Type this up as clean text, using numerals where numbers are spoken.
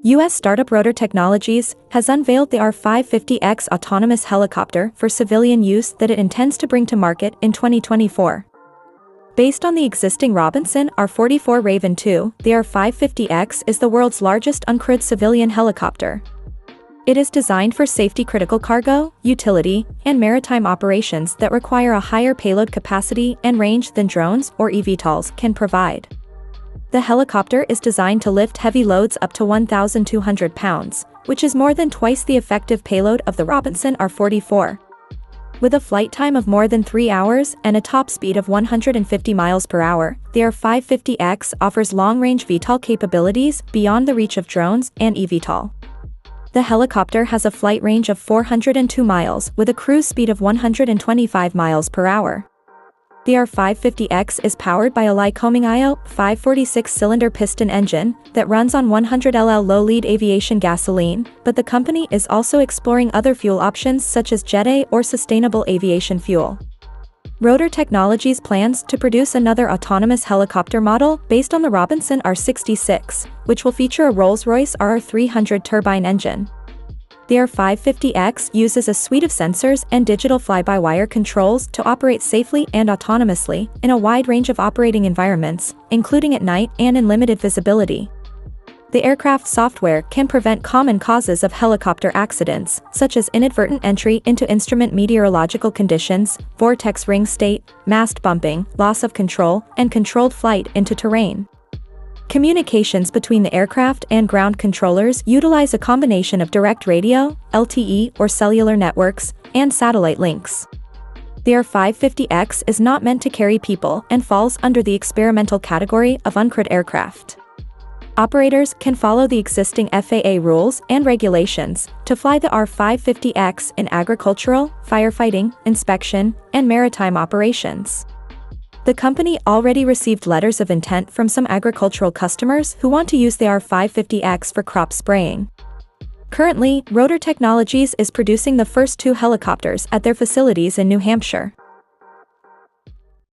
U.S. startup Rotor Technologies has unveiled the R550X autonomous helicopter for civilian use that it intends to bring to market in 2024. Based on the existing Robinson R44 Raven II, the R550X is the world's largest uncrewed civilian helicopter. It is designed for safety-critical cargo, utility, and maritime operations that require a higher payload capacity and range than drones or eVTOLs can provide. The helicopter is designed to lift heavy loads up to 1,200 pounds, which is more than twice the effective payload of the Robinson R44. With a flight time of more than 3 hours and a top speed of 150 miles per hour, the R550X offers long-range VTOL capabilities beyond the reach of drones and eVTOL. The helicopter has a flight range of 402 miles with a cruise speed of 125 miles per hour. The R550X is powered by a Lycoming IO 546-cylinder piston engine that runs on 100 LL low-lead aviation gasoline, but the company is also exploring other fuel options such as Jet A or sustainable aviation fuel. Rotor Technologies plans to produce another autonomous helicopter model based on the Robinson R66, which will feature a Rolls-Royce RR300 turbine engine. The R550X uses a suite of sensors and digital fly-by-wire controls to operate safely and autonomously in a wide range of operating environments, including at night and in limited visibility. The aircraft software can prevent common causes of helicopter accidents, such as inadvertent entry into instrument meteorological conditions, vortex ring state, mast bumping, loss of control, and controlled flight into terrain. Communications between the aircraft and ground controllers utilize a combination of direct radio, LTE or cellular networks, and satellite links. The R550X is not meant to carry people and falls under the experimental category of uncrewed aircraft. Operators can follow the existing FAA rules and regulations to fly the R550X in agricultural, firefighting, inspection, and maritime operations. The company already received letters of intent from some agricultural customers who want to use the R550X for crop spraying. Currently, Rotor Technologies is producing the first 2 helicopters at their facilities in New Hampshire.